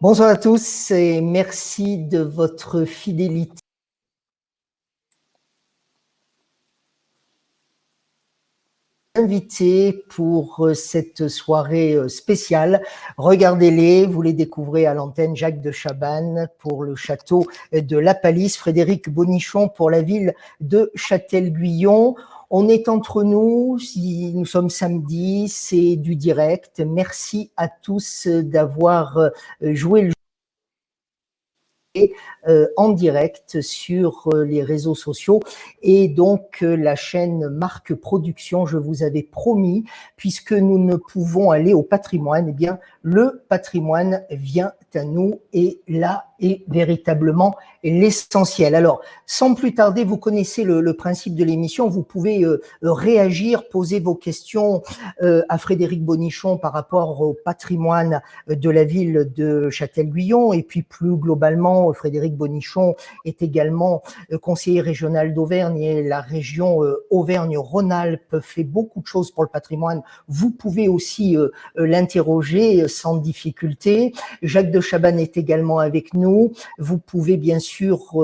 Bonjour à tous et merci de votre fidélité. Invité pour cette soirée spéciale. Regardez-les, vous les découvrez à l'antenne. Jacques de Chabannes pour le château de La Palisse, Frédéric Bonichon pour la ville de Châtel-Guyon. On est entre nous, si nous sommes samedi, c'est du direct. Merci à tous d'avoir joué le en direct sur les réseaux sociaux et donc la chaîne Marc Production, je vous avais promis, puisque nous ne pouvons aller au patrimoine, eh bien le patrimoine vient à nous et là est véritablement l'essentiel. Alors, sans plus tarder, vous connaissez le principe de l'émission, vous pouvez réagir, poser vos questions à Frédéric Bonichon par rapport au patrimoine de la ville de Châtel-Guyon et puis plus globalement, Frédéric Bonichon est également conseiller régional d'Auvergne et la région Auvergne-Rhône-Alpes fait beaucoup de choses pour le patrimoine. Vous pouvez aussi l'interroger sans difficulté. Jacques de Chabannes est également avec nous. Vous pouvez bien sûr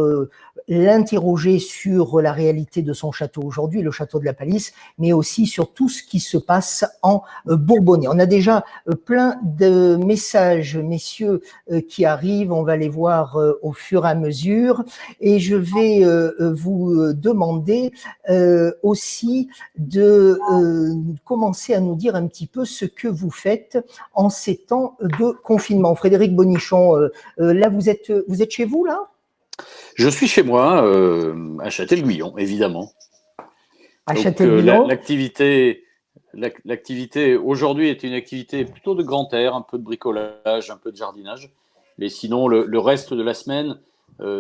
l'interroger sur la réalité de son château aujourd'hui, le château de la Palisse, mais aussi sur tout ce qui se passe en Bourbonnais. On a déjà plein de messages, messieurs, qui arrivent. On va les voir au fur et à mesure. Et je vais vous demander aussi de commencer à nous dire un petit peu ce que vous faites en ces temps de confinement. Frédéric Bonichon, là, vous êtes chez vous, là ? Je suis chez moi, à Châtel-Guyon, évidemment. À Châtel-Guyon. L'activité aujourd'hui est une activité plutôt de grand air, un peu de bricolage, un peu de jardinage. Mais sinon, le reste de la semaine,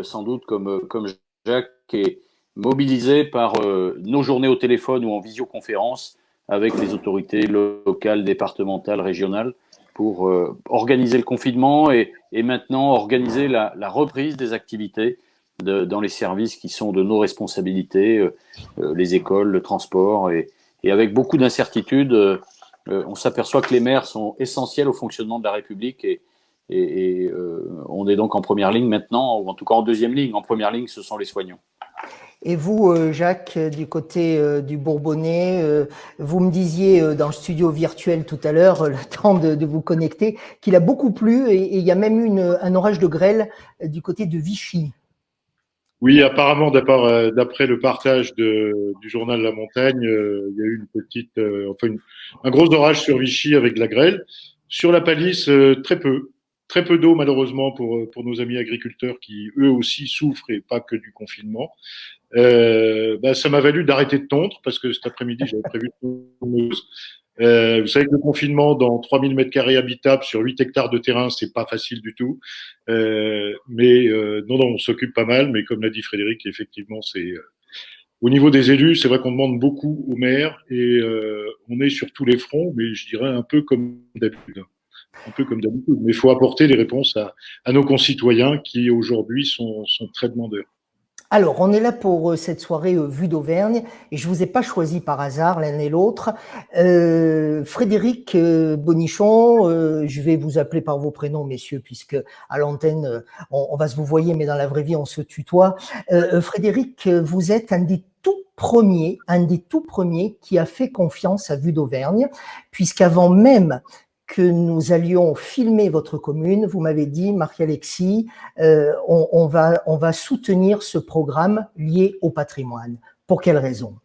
sans doute comme Jacques, est mobilisé par nos journées au téléphone ou en visioconférence avec les autorités locales, départementales, régionales pour organiser le confinement et maintenant organiser la reprise des activités dans les services qui sont de nos responsabilités, les écoles, le transport. Et avec beaucoup d'incertitudes, on s'aperçoit que les maires sont essentiels au fonctionnement de la République et on est donc en première ligne maintenant, ou en tout cas en deuxième ligne. En première ligne, ce sont les soignants. Et vous, Jacques, du côté du Bourbonnais, vous me disiez dans le studio virtuel tout à l'heure, le temps de vous connecter, qu'il a beaucoup plu et il y a même eu un orage de grêle du côté de Vichy. Oui, apparemment, d'après le partage du journal La Montagne, il y a eu une petite, un gros orage sur Vichy avec de la grêle. Sur la Palisse, très peu d'eau malheureusement pour nos amis agriculteurs qui eux aussi souffrent et pas que du confinement. Ça m'a valu d'arrêter de tondre parce que cet après-midi j'avais prévu de tondeuse. Vous savez que le confinement dans 3000 mètres carrés habitables sur 8 hectares de terrain, c'est pas facile du tout. Non, on s'occupe pas mal, mais comme l'a dit Frédéric, effectivement, c'est au niveau des élus, c'est vrai qu'on demande beaucoup aux maires et on est sur tous les fronts, mais je dirais un peu comme d'habitude. Mais il faut apporter les réponses à nos concitoyens qui aujourd'hui sont très demandeurs. Alors, on est là pour cette soirée Vue d'Auvergne et je vous ai pas choisi par hasard l'un et l'autre. Frédéric Bonichon, je vais vous appeler par vos prénoms, messieurs, puisque à l'antenne, on va se vous voyez, mais dans la vraie vie, on se tutoie. Frédéric, vous êtes un des tout premiers qui a fait confiance à Vue d'Auvergne, puisqu'avant même que nous allions filmer votre commune, vous m'avez dit, Marie-Alexis, on va soutenir ce programme lié au patrimoine. Pour quelle raison ?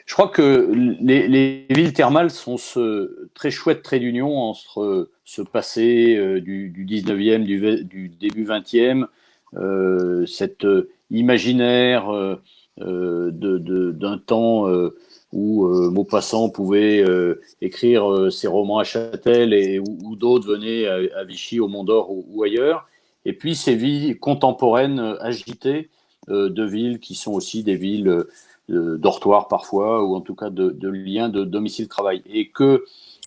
Je crois que les villes thermales sont ce très chouette trait d'union entre ce passé du 19e, du début 20e, cet imaginaire d'un temps où Maupassant pouvait écrire ses romans à Châtel et où d'autres venaient à Vichy, au Mont d'Or ou ailleurs. Et puis ces villes contemporaines agitées de villes qui sont aussi des villes dortoirs parfois, ou en tout cas de liens de domicile-travail. Et que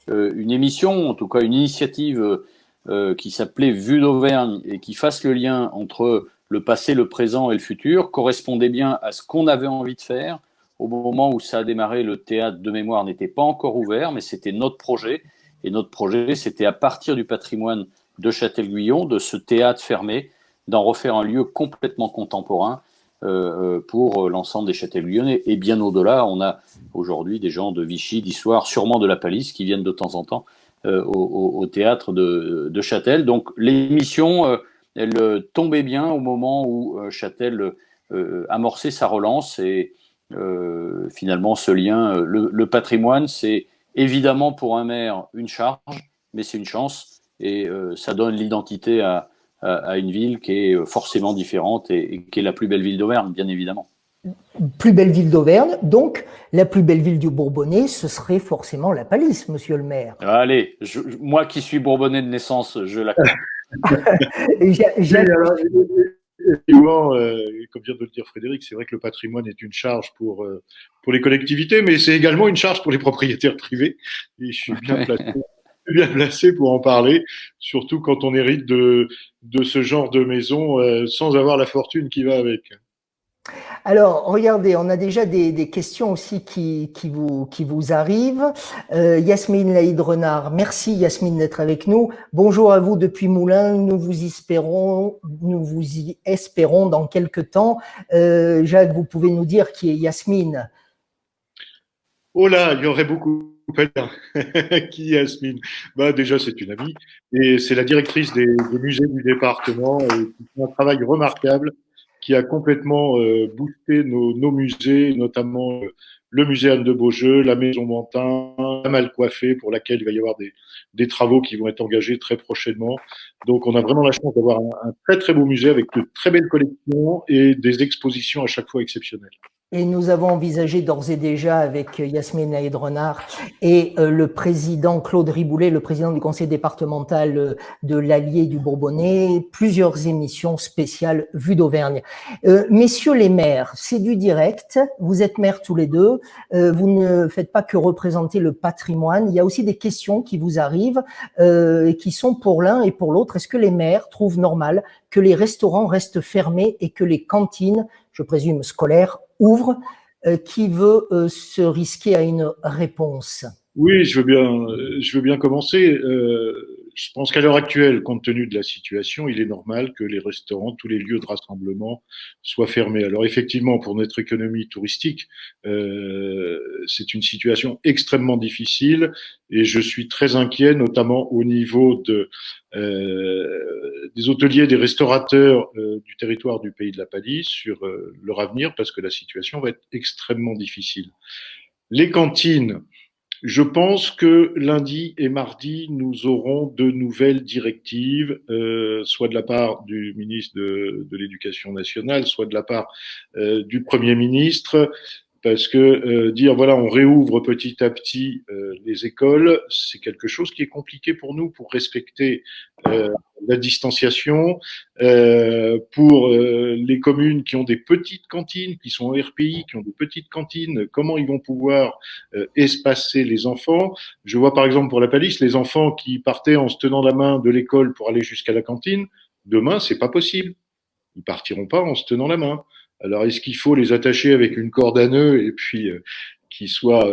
une émission, en tout cas une initiative qui s'appelait Vue d'Auvergne et qui fasse le lien entre le passé, le présent et le futur correspondait bien à ce qu'on avait envie de faire. Au moment où ça a démarré, le théâtre de mémoire n'était pas encore ouvert, mais c'était notre projet. Et notre projet, c'était à partir du patrimoine de Châtel-Guyon, de ce théâtre fermé, d'en refaire un lieu complètement contemporain pour l'ensemble des Châtel-Guyonnais. Et bien au-delà, on a aujourd'hui des gens de Vichy, d'Issoire, sûrement de la Palisse, qui viennent de temps en temps au théâtre de Châtel. Donc l'émission, elle tombait bien au moment où Châtel amorçait sa relance et finalement ce lien, le patrimoine, c'est évidemment pour un maire une charge, mais c'est une chance et ça donne l'identité à une ville qui est forcément différente et qui est la plus belle ville d'Auvergne, bien évidemment. Plus belle ville d'Auvergne, donc la plus belle ville du Bourbonnais, ce serait forcément la Palisse, monsieur le maire. Allez, moi qui suis Bourbonnais de naissance, je l'accorde. Effectivement, comme vient de le dire Frédéric, c'est vrai que le patrimoine est une charge pour les collectivités, mais c'est également une charge pour les propriétaires privés. Et je suis bien placé pour en parler, surtout quand on hérite de ce genre de maison sans avoir la fortune qui va avec. Alors, regardez, on a déjà des questions aussi qui vous arrivent. Yasmine Laïd-Renard, merci Yasmine d'être avec nous. Bonjour à vous depuis Moulins, nous vous y espérons dans quelques temps. Jacques, vous pouvez nous dire qui est Yasmine? Oh là, il y aurait beaucoup à dire. Qui est Yasmine? Déjà, c'est une amie et c'est la directrice des musées du département et qui fait un travail remarquable qui a complètement boosté nos musées, notamment le musée Anne de Beaujeu, la Maison Mantin, la Malcoiffée, pour laquelle il va y avoir des travaux qui vont être engagés très prochainement. Donc, on a vraiment la chance d'avoir un très, très beau musée avec de très belles collections et des expositions à chaque fois exceptionnelles. Et nous avons envisagé d'ores et déjà avec Yasmine Laïd-Renard et le président Claude Riboulet, le président du conseil départemental de l'Allier du Bourbonnais, plusieurs émissions spéciales vues d'Auvergne. Messieurs les maires, c'est du direct, vous êtes maires tous les deux, vous ne faites pas que représenter le patrimoine, il y a aussi des questions qui vous arrivent et qui sont pour l'un et pour l'autre. Est-ce que les maires trouvent normal que les restaurants restent fermés et que les cantines, je présume scolaires, ouvrent? Qui veut se risquer à une réponse? Oui, je veux bien commencer. Je pense qu'à l'heure actuelle, compte tenu de la situation, il est normal que les restaurants, tous les lieux de rassemblement soient fermés. Alors effectivement, pour notre économie touristique, c'est une situation extrêmement difficile et je suis très inquiet, notamment au niveau des hôteliers, des restaurateurs du territoire du Pays de la Palisse sur leur avenir parce que la situation va être extrêmement difficile. Les cantines, je pense que lundi et mardi, nous aurons de nouvelles directives, soit de la part du ministre de l'Éducation nationale, soit de la part du Premier ministre, parce que dire voilà, on réouvre petit à petit les écoles, c'est quelque chose qui est compliqué pour nous pour respecter la distanciation, pour les communes qui ont des petites cantines, qui sont en RPI, qui ont des petites cantines, comment ils vont pouvoir espacer les enfants. Je vois par exemple pour la Palisse, les enfants qui partaient en se tenant la main de l'école pour aller jusqu'à la cantine, demain, c'est pas possible. Ils partiront pas en se tenant la main. Alors, est-ce qu'il faut les attacher avec une corde à nœud et puis qu'ils soient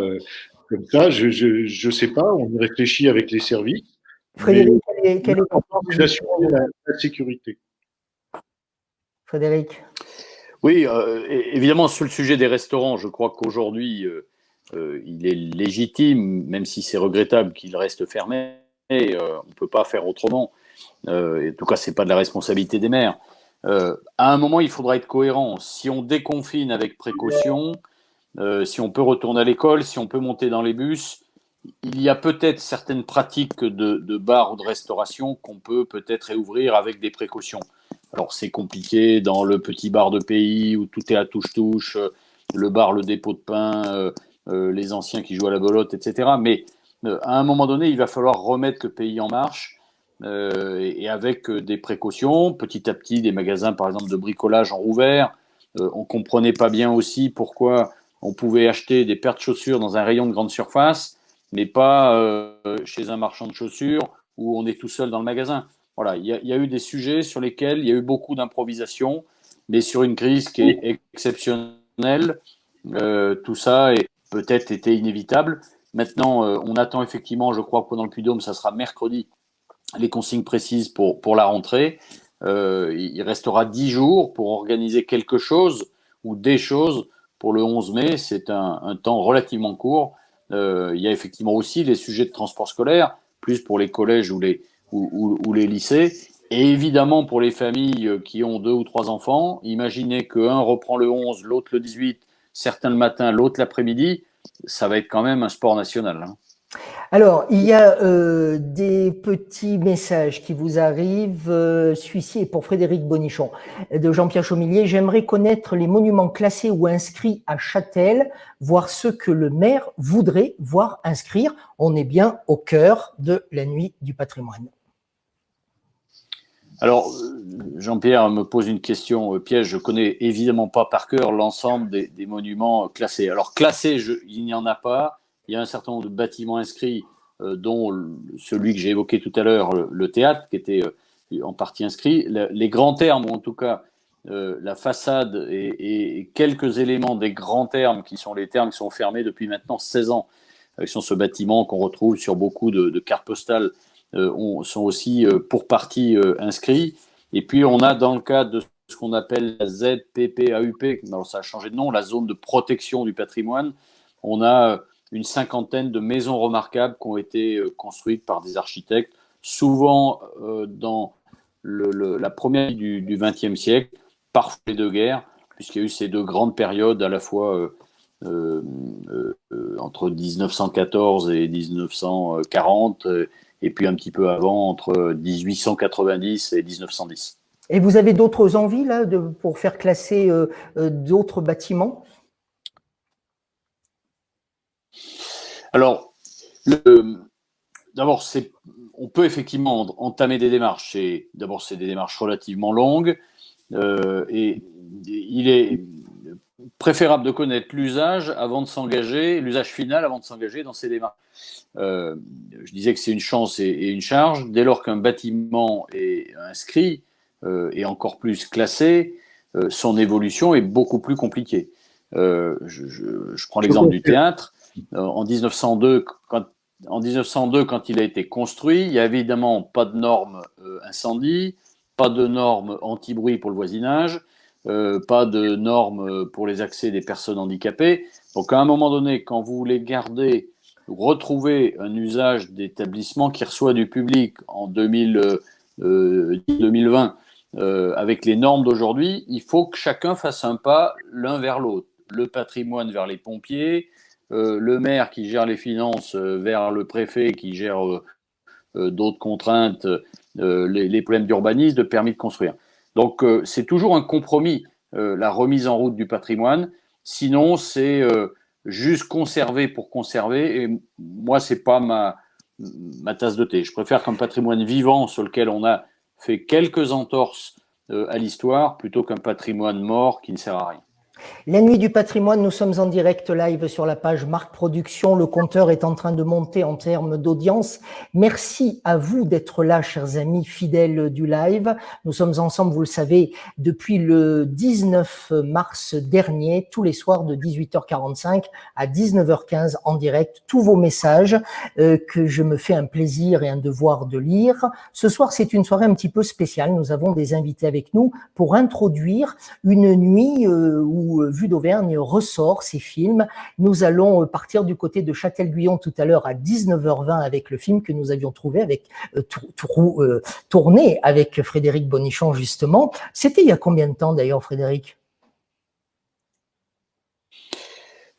comme ça? Je sais pas. On y réfléchit avec les services. Frédéric, quelle est votre d'assurer la sécurité. Frédéric? Oui, évidemment, sur le sujet des restaurants, je crois qu'aujourd'hui, il est légitime, même si c'est regrettable qu'il reste fermé. On ne peut pas faire autrement. En tout cas, ce n'est pas de la responsabilité des maires. À un moment, il faudra être cohérent. Si on déconfine avec précaution, si on peut retourner à l'école, si on peut monter dans les bus, il y a peut-être certaines pratiques de bar ou de restauration qu'on peut peut-être réouvrir avec des précautions. Alors, c'est compliqué dans le petit bar de pays où tout est à touche-touche, le bar, le dépôt de pain, les anciens qui jouent à la belote, etc. Mais à un moment donné, il va falloir remettre le pays en marche et avec des précautions. Petit à petit, des magasins, par exemple, de bricolage ont rouvert. On ne comprenait pas bien aussi pourquoi on pouvait acheter des paires de chaussures dans un rayon de grande surface, mais pas chez un marchand de chaussures où on est tout seul dans le magasin. Voilà, il y a eu des sujets sur lesquels il y a eu beaucoup d'improvisation, mais sur une crise qui est exceptionnelle, tout ça a peut-être été inévitable. Maintenant, on attend effectivement, je crois que dans le Puy-de-Dôme, ça sera mercredi, les consignes précises pour la rentrée. Il restera 10 jours pour organiser quelque chose ou des choses pour le 11 mai. C'est un temps relativement court. Il y a effectivement aussi les sujets de transport scolaire, plus pour les collèges ou les lycées. Et évidemment, pour les familles qui ont 2 ou 3 enfants, imaginez qu'un reprend le 11, l'autre le 18, certains le matin, l'autre l'après-midi. Ça va être quand même un sport national, hein. Alors, il y a des petits messages qui vous arrivent. Celui-ci est pour Frédéric Bonichon, de Jean-Pierre Chaumillier. J'aimerais connaître les monuments classés ou inscrits à Châtel, voir ceux que le maire voudrait voir inscrire. On est bien au cœur de la nuit du patrimoine. Alors, Jean-Pierre me pose une question piège. Je connais évidemment pas par cœur l'ensemble des monuments classés. Alors, classés, il n'y en a pas. Il y a un certain nombre de bâtiments inscrits, dont celui que j'ai évoqué tout à l'heure, le théâtre, qui était en partie inscrit. Les grands termes, ou en tout cas la façade et quelques éléments des grands termes, qui sont les termes qui sont fermés depuis maintenant 16 ans, qui sont ce bâtiment qu'on retrouve sur beaucoup de cartes postales, sont aussi pour partie inscrits. Et puis, on a dans le cadre de ce qu'on appelle la ZPPAUP, alors ça a changé de nom, la zone de protection du patrimoine, on a une cinquantaine de maisons remarquables qui ont été construites par des architectes, souvent dans la première du XXe siècle, parfois les deux guerres, puisqu'il y a eu ces deux grandes périodes à la fois entre 1914 et 1940, et puis un petit peu avant, entre 1890 et 1910. Et vous avez d'autres envies là pour faire classer d'autres bâtiments ? Alors, d'abord, on peut effectivement entamer des démarches. D'abord, c'est des démarches relativement longues, et il est préférable de connaître l'usage final avant de s'engager dans ces démarches. Je disais que c'est une chance et une charge. Dès lors qu'un bâtiment est inscrit et encore plus classé, son évolution est beaucoup plus compliquée. Je prends l'exemple du théâtre. En 1902, quand il a été construit, il n'y a évidemment pas de normes incendie, pas de normes anti-bruit pour le voisinage, pas de normes pour les accès des personnes handicapées. Donc à un moment donné, quand vous voulez retrouver un usage d'établissement qui reçoit du public en 2020 avec les normes d'aujourd'hui, il faut que chacun fasse un pas l'un vers l'autre. Le patrimoine vers les pompiers, le maire qui gère les finances vers le préfet qui gère d'autres contraintes, les problèmes d'urbanisme, de permis de construire. Donc c'est toujours un compromis, la remise en route du patrimoine. Sinon, c'est juste conserver pour conserver. Et moi, c'est pas ma tasse de thé. Je préfère qu'un patrimoine vivant sur lequel on a fait quelques entorses à l'histoire plutôt qu'un patrimoine mort qui ne sert à rien. La nuit du patrimoine, nous sommes en direct live sur la page Marc Production. Le compteur est en train de monter en termes d'audience. Merci à vous d'être là, chers amis fidèles du live. Nous sommes ensemble, vous le savez, depuis le 19 mars dernier, tous les soirs de 18h45 à 19h15 en direct. Tous vos messages que je me fais un plaisir et un devoir de lire. Ce soir, c'est une soirée un petit peu spéciale. Nous avons des invités avec nous pour introduire une nuit où Vue d'Auvergne ressort ses films. Nous allons partir du côté de Châtel-Guyon tout à l'heure à 19h20 avec le film que nous avions trouvé tourné avec Frédéric Bonichon justement. C'était il y a combien de temps d'ailleurs, Frédéric ?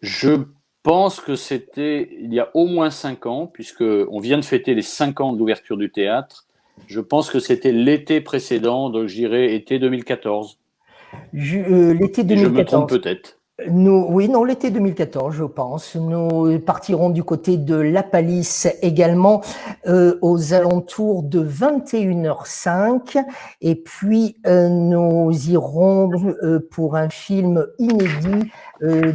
Je pense que c'était il y a au moins 5 ans, puisqu'on vient de fêter les 5 ans de l'ouverture du théâtre. Je pense que c'était l'été précédent, donc je dirais été 2014. L'été 2014. Et je me trompe peut-être. L'été 2014, je pense. Nous partirons du côté de La Palisse également aux alentours de 21h05. Et puis, nous irons pour un film inédit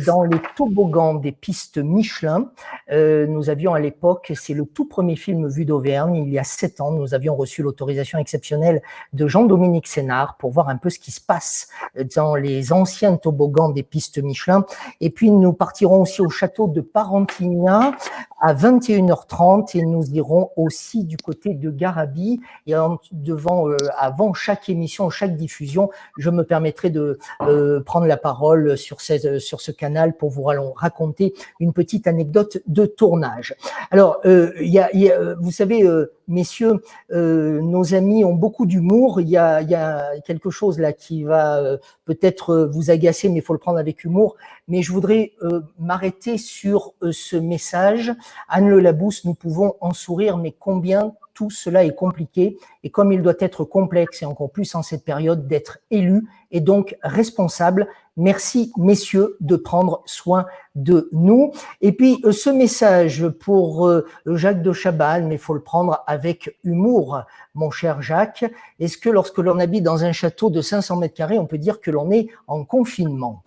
dans les toboggans des pistes Michelin. Nous avions à l'époque, c'est le tout premier film Vue d'Auvergne, il y a 7 ans, nous avions reçu l'autorisation exceptionnelle de Jean-Dominique Sénard pour voir un peu ce qui se passe dans les anciens toboggans des pistes Michelin. Michelin. Et puis, nous partirons aussi au château de Parentigna à 21h30 et nous irons aussi du côté de Garabi. Et avant chaque émission, chaque diffusion, je me permettrai de prendre la parole sur ce canal pour vous raconter une petite anecdote de tournage. Alors, vous savez, messieurs, nos amis ont beaucoup d'humour. Il y a quelque chose là qui va peut-être vous agacer, mais il faut le prendre avec humour. Mais je voudrais m'arrêter sur ce message. Anne Le Labousse, nous pouvons en sourire, mais combien tout cela est compliqué et comme il doit être complexe et encore plus en cette période d'être élu et donc responsable. Merci messieurs de prendre soin de nous. Et puis ce message pour Jacques de Chabannes, mais il faut le prendre avec humour, mon cher Jacques. Est-ce que lorsque l'on habite dans un château de 500 mètres carrés, on peut dire que l'on est en confinement?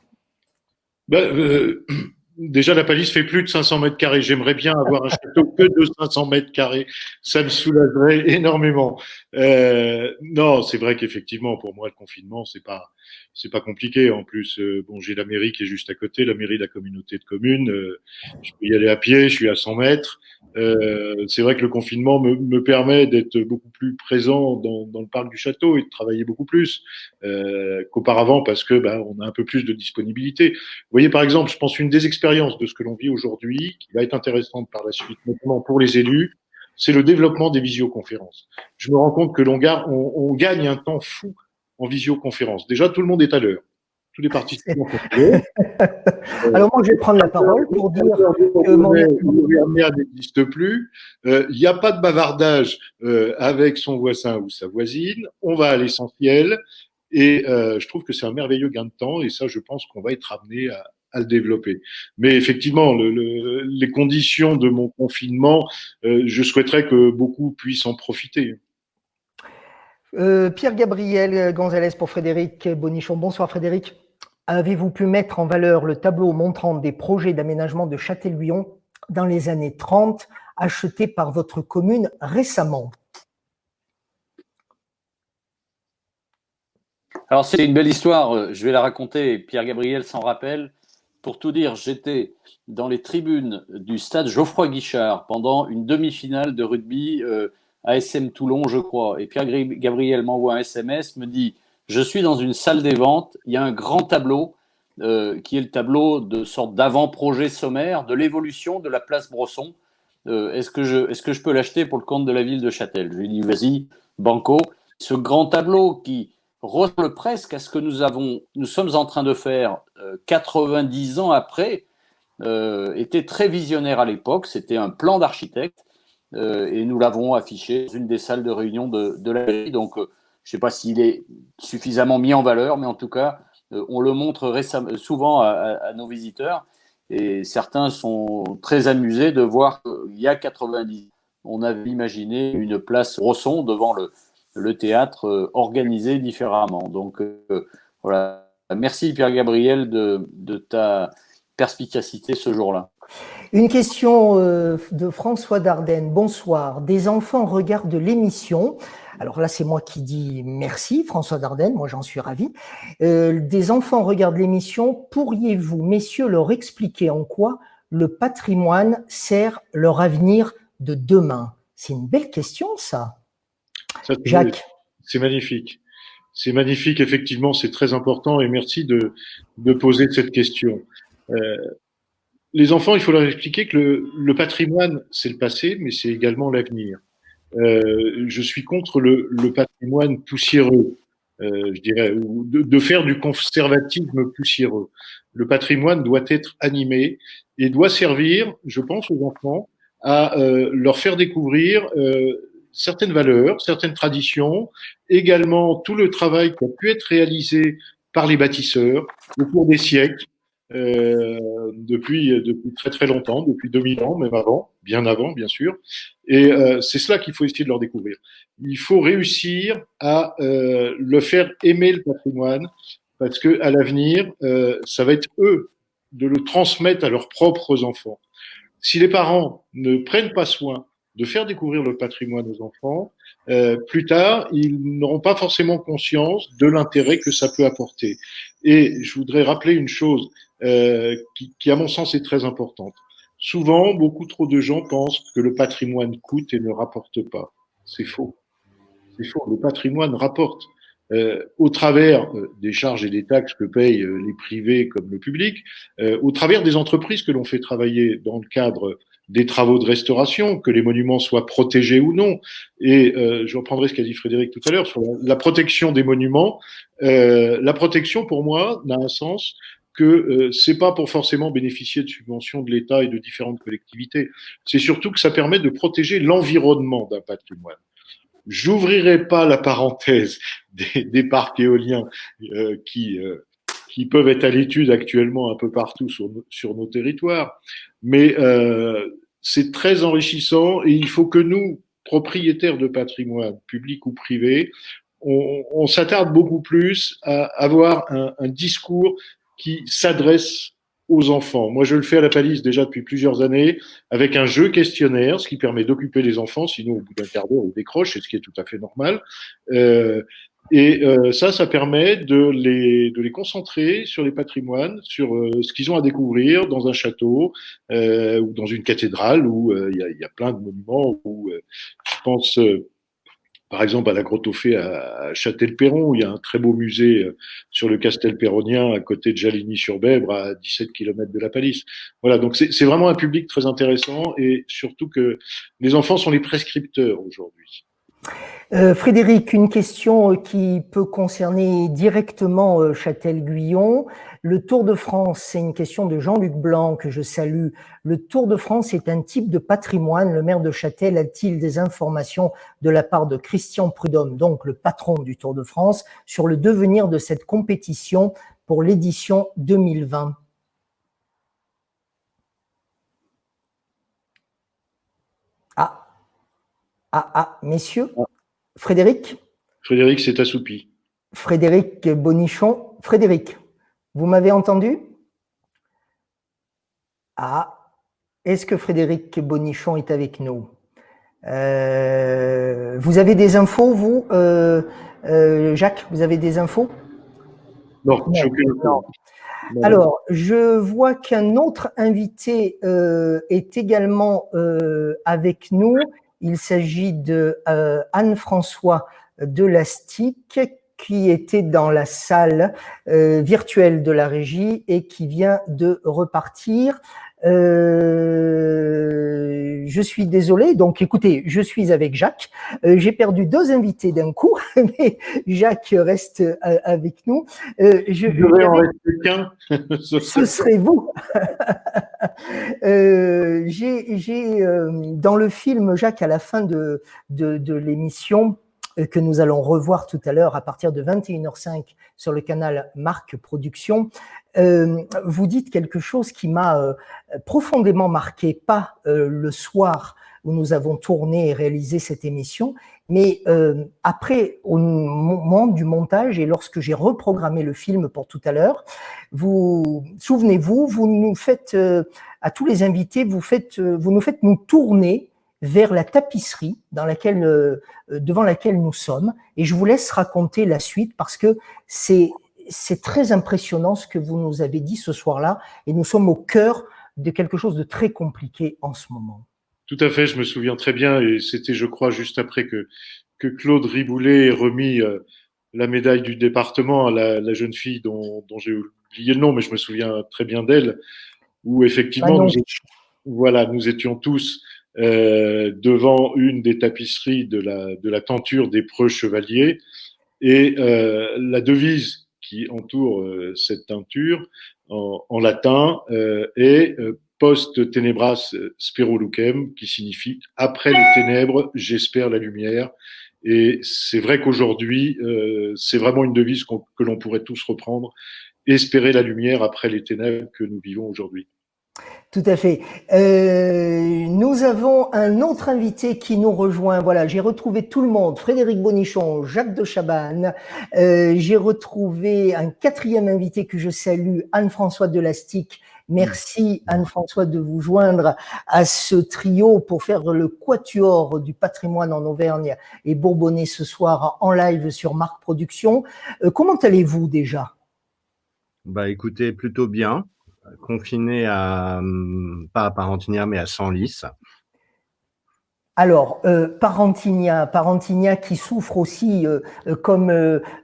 Déjà, la palisse fait plus de 500 mètres carrés. J'aimerais bien avoir un château que de 500 mètres carrés. Ça me soulagerait énormément. Non, c'est vrai qu'effectivement, pour moi, le confinement, c'est pas compliqué. En plus, bon, j'ai la mairie qui est juste à côté, la mairie de la communauté de communes. Je peux y aller à pied, je suis à 100 mètres. C'est vrai que le confinement me permet d'être beaucoup plus présent dans le parc du château et de travailler beaucoup plus qu'auparavant parce que on a un peu plus de disponibilité. Vous voyez, par exemple, je pense une des expériences de ce que l'on vit aujourd'hui, qui va être intéressante par la suite, notamment pour les élus, c'est le développement des visioconférences. Je me rends compte que on gagne un temps fou en visioconférence. Déjà, tout le monde est à l'heure. Tous les participants sont à l'heure. Alors moi, je vais prendre la parole pour dire que le maire n'existe plus. Il n'y a pas de bavardage avec son voisin ou sa voisine. On va à l'essentiel. Et je trouve que c'est un merveilleux gain de temps. Et ça, je pense qu'on va être amené à le développer. Mais effectivement, les conditions de mon confinement, je souhaiterais que beaucoup puissent en profiter. Pierre-Gabriel Gonzalez pour Frédéric Bonichon. Bonsoir Frédéric. Avez-vous pu mettre en valeur le tableau montrant des projets d'aménagement de Châtelluyon dans les années 30 achetés par votre commune récemment? Alors c'est une belle histoire, je vais la raconter, Pierre-Gabriel s'en rappelle. Pour tout dire, j'étais dans les tribunes du stade Geoffroy Guichard pendant une demi-finale de rugby ASM Toulon, je crois. Et Pierre-Gabriel m'envoie un SMS, me dit « Je suis dans une salle des ventes, il y a un grand tableau qui est le tableau de sorte d'avant-projet sommaire de l'évolution de la place Brosson. Est-ce que je peux l'acheter pour le compte de la ville de Châtel ?» Je lui dis « Vas-y, banco. » Ce grand tableau qui ressemble presque à ce que nous sommes en train de faire 90 ans après, était très visionnaire à l'époque. C'était un plan d'architecte et nous l'avons affiché dans une des salles de réunion de la mairie. Donc, je ne sais pas s'il est suffisamment mis en valeur, mais en tout cas, on le montre souvent à nos visiteurs et certains sont très amusés de voir qu'il y a 90 ans, on avait imaginé une place Brosson devant le théâtre organisé différemment. Donc voilà, merci Pierre-Gabriel de ta perspicacité ce jour-là. Une question de François Dardenne. Bonsoir. Des enfants regardent l'émission. Alors là, c'est moi qui dis merci, François Dardenne. Moi, j'en suis ravi. Des enfants regardent l'émission. Pourriez-vous, messieurs, leur expliquer en quoi le patrimoine sert leur avenir de demain? C'est une belle question, ça. Jacques. C'est magnifique. C'est magnifique, effectivement, c'est très important et merci de poser cette question. Les enfants, il faut leur expliquer que le patrimoine, c'est le passé, mais c'est également l'avenir. Je suis contre le patrimoine poussiéreux, je dirais, ou de faire du conservatisme poussiéreux. Le patrimoine doit être animé et doit servir, je pense, aux enfants à leur faire découvrir certaines valeurs, certaines traditions, également tout le travail qui a pu être réalisé par les bâtisseurs au cours des siècles, depuis très très longtemps, depuis 2000 ans, même avant, bien avant, bien sûr. Et c'est cela qu'il faut essayer de leur découvrir. Il faut réussir à le faire aimer le patrimoine, parce que à l'avenir, ça va être eux de le transmettre à leurs propres enfants. Si les parents ne prennent pas soin de faire découvrir le patrimoine aux enfants, plus tard, ils n'auront pas forcément conscience de l'intérêt que ça peut apporter. Et je voudrais rappeler une chose, qui, à mon sens, est très importante. Souvent, beaucoup trop de gens pensent que le patrimoine coûte et ne rapporte pas. C'est faux. C'est faux. Le patrimoine rapporte. Au travers des charges et des taxes que payent les privés comme le public, au travers des entreprises que l'on fait travailler dans le cadre des travaux de restauration, que les monuments soient protégés ou non. Et je reprendrai ce qu'a dit Frédéric tout à l'heure sur la protection des monuments. La protection, pour moi, n'a un sens que c'est pas pour forcément bénéficier de subventions de l'État et de différentes collectivités. C'est surtout que ça permet de protéger l'environnement d'un patrimoine. J'ouvrirai pas la parenthèse des parcs éoliens qui peuvent être à l'étude actuellement un peu partout sur nos territoires, mais c'est très enrichissant et il faut que nous, propriétaires de patrimoine, public ou privé, on s'attarde beaucoup plus à avoir un discours qui s'adresse aux enfants. Moi, je le fais à la Palisse déjà depuis plusieurs années avec un jeu questionnaire, ce qui permet d'occuper les enfants, sinon au bout d'un quart d'heure, ils décrochent, ce qui est tout à fait normal. Ça permet de les concentrer sur les patrimoines, sur ce qu'ils ont à découvrir dans un château ou dans une cathédrale où il y a plein de monuments où je pense par exemple à la Grotte aux Fées à Châtel-Perron, où il y a un très beau musée sur le Castel-Perronien à côté de Jaligny-sur-Bèbre, à 17 km de la Palisse. Voilà, donc c'est vraiment un public très intéressant et surtout que les enfants sont les prescripteurs aujourd'hui. Frédéric, une question qui peut concerner directement Châtel-Guyon. Le Tour de France, c'est une question de Jean-Luc Blanc que je salue. Le Tour de France est un type de patrimoine. Le maire de Châtel a-t-il des informations de la part de Christian Prudhomme, donc le patron du Tour de France, sur le devenir de cette compétition pour l'édition 2020? Messieurs, Frédéric? Frédéric s'est assoupi. Frédéric Bonichon. Frédéric, vous m'avez entendu? Est-ce que Frédéric Bonichon est avec nous? Vous avez des infos, vous Jacques, vous avez des infos? Non, j'ai aucune info. Alors, je vois qu'un autre invité est également avec nous. Il s'agit de Anne-François Delastic, qui était dans la salle virtuelle de la régie et qui vient de repartir. Je suis désolé, donc écoutez, je suis avec Jacques. J'ai perdu deux invités d'un coup, mais Jacques reste avec nous. Je vais en rester qu'un. Ce serait vous. Dans le film, Jacques, à la fin de l'émission, que nous allons revoir tout à l'heure à partir de 21h05 sur le canal Marc Productions, vous dites quelque chose qui m'a profondément marqué, pas le soir où nous avons tourné et réalisé cette émission, mais après, au moment du montage et lorsque j'ai reprogrammé le film pour tout à l'heure, souvenez-vous, vous nous faites, à tous les invités, vous nous faites nous tourner vers la tapisserie devant laquelle nous sommes, et je vous laisse raconter la suite parce que c'est très impressionnant ce que vous nous avez dit ce soir-là, et nous sommes au cœur de quelque chose de très compliqué en ce moment. Tout à fait, je me souviens très bien, et c'était, je crois, juste après que Claude Riboulet ait remis la médaille du département à la jeune fille dont j'ai oublié le nom, mais je me souviens très bien d'elle, où effectivement, nous étions tous devant une des tapisseries de la tenture des preux chevaliers, et la devise qui entoure cette teinture en latin est post tenebras spero lucem, qui signifie après les ténèbres, j'espère la lumière. Et c'est vrai qu'aujourd'hui, c'est vraiment une devise que l'on pourrait tous reprendre, espérer la lumière après les ténèbres que nous vivons aujourd'hui. Tout à fait. Nous avons un autre invité qui nous rejoint. Voilà, j'ai retrouvé tout le monde. Frédéric Bonichon, Jacques de Chabannes. J'ai retrouvé un quatrième invité que je salue, Anne-François Delastic. Merci Anne-François de vous joindre à ce trio pour faire le quatuor du patrimoine en Auvergne et Bourbonnais ce soir en live sur Marc Productions. Comment allez-vous déjà? Bah écoutez, plutôt bien. confiné pas à Parentigna, mais à Senlis. Alors, Parentigna qui souffre aussi, comme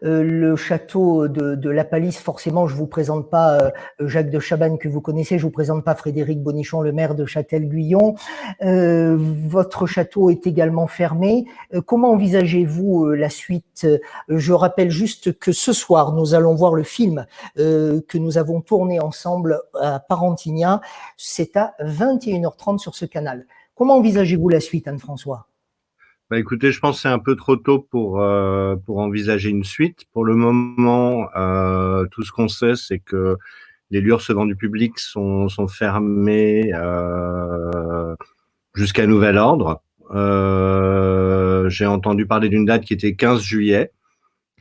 le château de La Palisse, forcément, je vous présente pas Jacques de Chabannes que vous connaissez, je vous présente pas Frédéric Bonichon, le maire de Châtel-Guyon. Votre château est également fermé. Comment envisagez-vous la suite? Je rappelle juste que ce soir, nous allons voir le film que nous avons tourné ensemble à Parentigna. C'est à 21h30 sur ce canal. Comment envisagez-vous la suite, Anne-François? Bah écoutez, je pense que c'est un peu trop tôt pour envisager une suite. Pour le moment, tout ce qu'on sait, c'est que les lieux recevant du public sont fermés jusqu'à nouvel ordre. J'ai entendu parler d'une date qui était 15 juillet.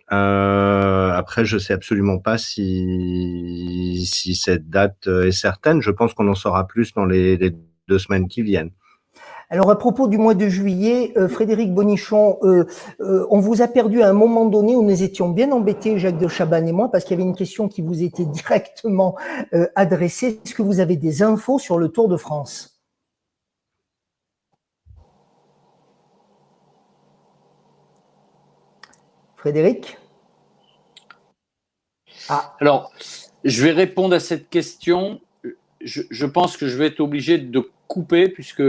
Après, je sais absolument pas si cette date est certaine. Je pense qu'on en saura plus dans les 2 semaines qui viennent. Alors, à propos du mois de juillet, Frédéric Bonichon, on vous a perdu à un moment donné où nous étions bien embêtés, Jacques de Chabannes et moi, parce qu'il y avait une question qui vous était directement adressée. Est-ce que vous avez des infos sur le Tour de France? Frédéric? Alors, je vais répondre à cette question. Je pense que je vais être obligé de couper puisque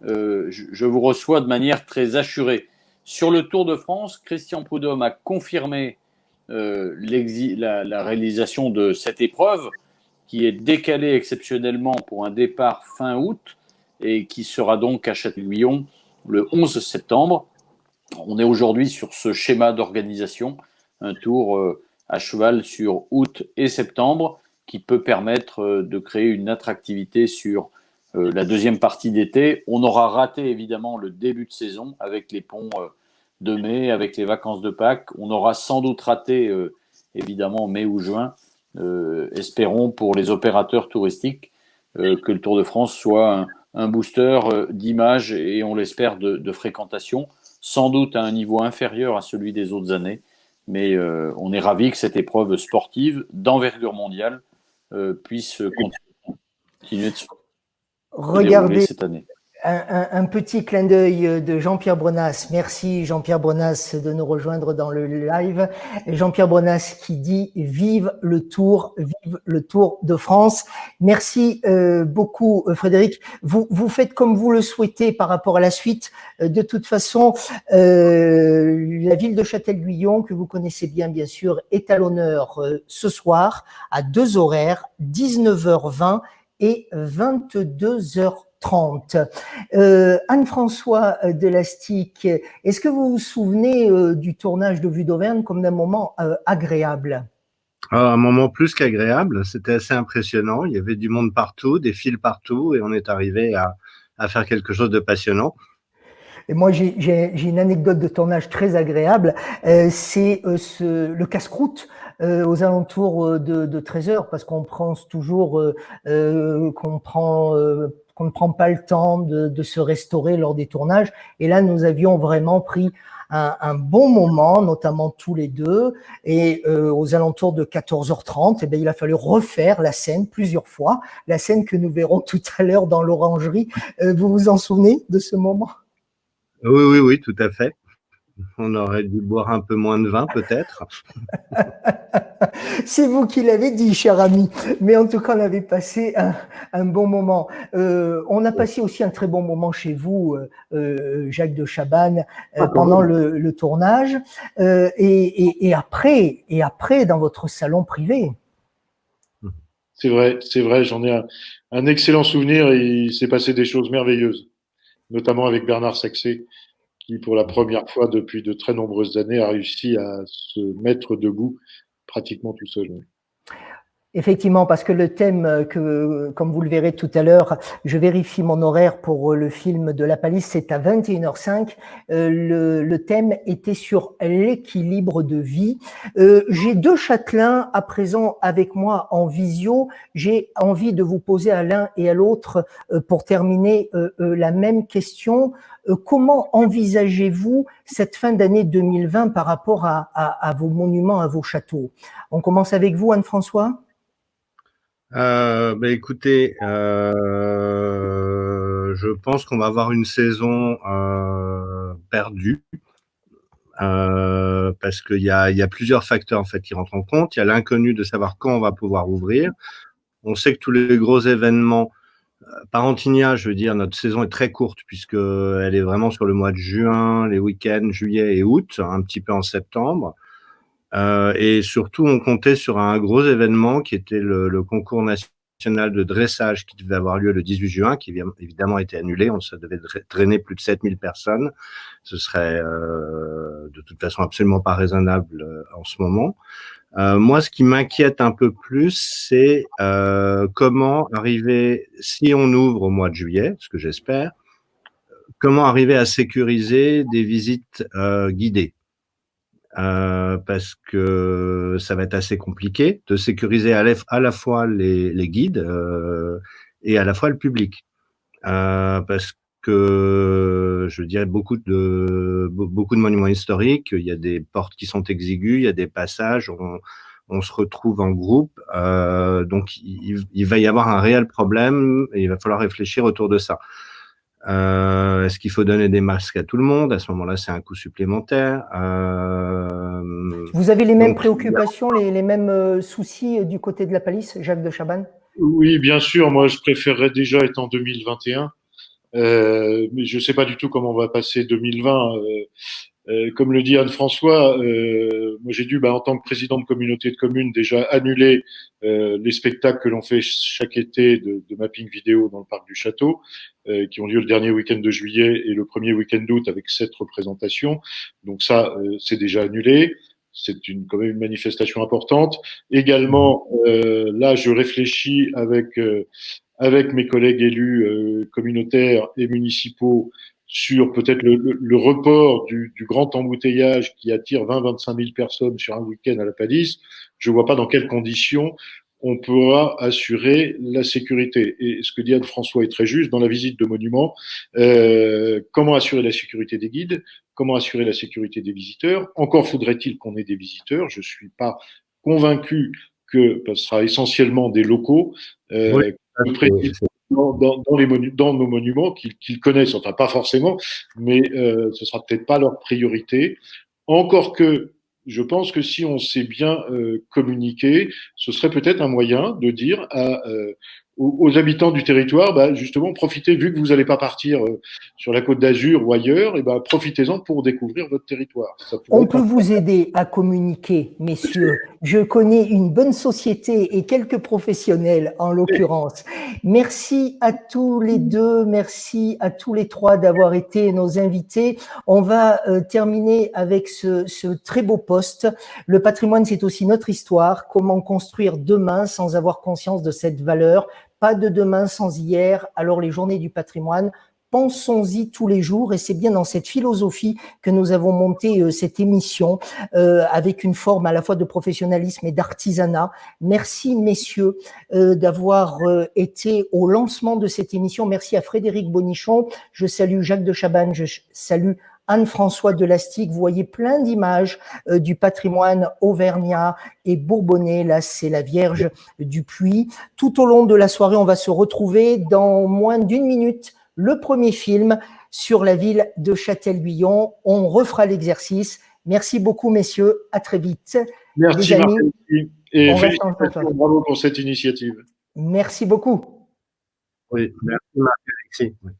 je vous reçois de manière très assurée. Sur le Tour de France, Christian Prudhomme a confirmé la réalisation de cette épreuve qui est décalée exceptionnellement pour un départ fin août et qui sera donc à Châtel-Guyon le 11 septembre. On est aujourd'hui sur ce schéma d'organisation, un tour à cheval sur août et septembre qui peut permettre de créer une attractivité sur la deuxième partie d'été. On aura raté évidemment le début de saison avec les ponts de mai, avec les vacances de Pâques. On aura sans doute raté évidemment mai ou juin. Espérons pour les opérateurs touristiques que le Tour de France soit un booster d'image et on l'espère de fréquentation, sans doute à un niveau inférieur à celui des autres années. Mais on est ravis que cette épreuve sportive d'envergure mondiale puisse continuer de se dérouler cette année. Un petit clin d'œil de Jean-Pierre Brenas. Merci Jean-Pierre Brenas de nous rejoindre dans le live. Jean-Pierre Brenas qui dit vive le Tour de France. Merci beaucoup Frédéric. Vous faites comme vous le souhaitez par rapport à la suite. De toute façon, la ville de Châtel-Guyon, que vous connaissez bien sûr, est à l'honneur ce soir à 2 horaires, 19h20 et 22h30. Anne-François Delastic, est-ce que vous vous souvenez du tournage de Vue d'Auvergne comme d'un moment agréable? Un moment plus qu'agréable, c'était assez impressionnant. Il y avait du monde partout, des fils partout, et on est arrivé à faire quelque chose de passionnant. Et moi, j'ai une anecdote de tournage très agréable. C'est le casse-croûte aux alentours de 13h, parce qu'on pense toujours qu'on ne prend pas le temps de se restaurer lors des tournages. Et là, nous avions vraiment pris un bon moment, notamment tous les deux. Et aux alentours de 14h30, eh bien, il a fallu refaire la scène plusieurs fois, la scène que nous verrons tout à l'heure dans l'orangerie. Vous vous en souvenez de ce moment? Oui, tout à fait. On aurait dû boire un peu moins de vin, peut-être. C'est vous qui l'avez dit, cher ami. Mais en tout cas, on avait passé un bon moment. On a passé aussi un très bon moment chez vous, Jacques de Chabannes, pendant le tournage. Et après, dans votre salon privé. C'est vrai. J'en ai un excellent souvenir et il s'est passé des choses merveilleuses, notamment avec Bernard Saxé, qui, pour la première fois depuis de très nombreuses années, a réussi à se mettre debout pratiquement tout seul. Effectivement, parce que le thème que, comme vous le verrez tout à l'heure, je vérifie mon horaire pour le film de La Palisse, c'est à 21h05. Le thème était sur l'équilibre de vie. J'ai 2 châtelains à présent avec moi en visio. J'ai envie de vous poser à l'un et à l'autre, pour terminer, la même question. Comment envisagez-vous cette fin d'année 2020 par rapport à vos monuments, à vos châteaux? On commence avec vous, Anne-François? Écoutez, je pense qu'on va avoir une saison perdue. Parce qu'il y a plusieurs facteurs en fait qui rentrent en compte. Il y a l'inconnu de savoir quand on va pouvoir ouvrir. On sait que tous les gros événements, par Antinia, je veux dire, notre saison est très courte puisque elle est vraiment sur le mois de juin, les week-ends, juillet et août, un petit peu en septembre. Et surtout, on comptait sur un gros événement qui était le concours national de dressage qui devait avoir lieu le 18 juin, qui évidemment a été annulé. Ça devait drainer plus de 7000 personnes. Ce serait de toute façon absolument pas raisonnable en ce moment. Moi, ce qui m'inquiète un peu plus, c'est comment arriver, si on ouvre au mois de juillet, ce que j'espère, comment arriver à sécuriser des visites guidées. Parce que ça va être assez compliqué de sécuriser à la fois les guides et à la fois le public. Parce que je dirais beaucoup de monuments historiques, il y a des portes qui sont exiguës, il y a des passages, on se retrouve en groupe, donc il va y avoir un réel problème et il va falloir réfléchir autour de ça. Est-ce qu'il faut donner des masques à tout le monde? À ce moment-là, c'est un coût supplémentaire. Vous avez les mêmes préoccupations, les mêmes soucis du côté de la Palisse, Jacques de Chabannes? Oui, bien sûr. Moi, je préférerais déjà être en 2021. Mais je ne sais pas du tout comment on va passer 2020. Comme le dit Anne-François, moi j'ai dû, en tant que président de communauté de communes, déjà annuler les spectacles que l'on fait chaque été de mapping vidéo dans le parc du Château, qui ont lieu le dernier week-end de juillet et le premier week-end d'août avec 7 représentations. Donc ça, c'est déjà annulé. C'est quand même une manifestation importante. Également, là, je réfléchis avec mes collègues élus communautaires et municipaux sur peut-être le report du grand embouteillage qui attire 20-25 000 personnes sur un week-end à la Palisse. Je ne vois pas dans quelles conditions on pourra assurer la sécurité. Et ce que dit Anne-François est très juste, dans la visite de monuments, comment assurer la sécurité des guides, comment assurer la sécurité des visiteurs. Encore faudrait-il qu'on ait des visiteurs. Je ne suis pas convaincu que ce sera essentiellement des locaux. Oui, dans nos monuments qu'ils connaissent, enfin pas forcément, mais ce sera peut-être pas leur priorité. Encore que je pense que si on sait bien communiquer, ce serait peut-être un moyen de dire aux habitants du territoire, justement, profitez, vu que vous n'allez pas partir sur la Côte d'Azur ou ailleurs, et profitez-en pour découvrir votre territoire. On peut vous aider à communiquer, messieurs. Je connais une bonne société et quelques professionnels, en l'occurrence. Merci à tous les deux, merci à tous les trois d'avoir été nos invités. On va terminer avec ce très beau post. Le patrimoine, c'est aussi notre histoire. Comment construire demain sans avoir conscience de cette valeur? Pas de demain sans hier. Alors les journées du patrimoine, pensons-y tous les jours, et c'est bien dans cette philosophie que nous avons monté cette émission avec une forme à la fois de professionnalisme et d'artisanat. Merci messieurs d'avoir été au lancement de cette émission. Merci à Frédéric Bonichon, je salue Jacques de Chabannes, je salue Anne-François Delastic. Vous voyez plein d'images du patrimoine auvergnat et bourbonnais. Là, c'est la Vierge du Puy. Tout au long de la soirée, on va se retrouver dans moins d'une minute. Le premier film sur la ville de Châtel-Guyon. On refera l'exercice. Merci beaucoup, messieurs. À très vite. Merci, Marc-Alexis. Et félicitations, bravo pour cette initiative. Merci beaucoup. Oui, merci, Marc-Alexis. Oui.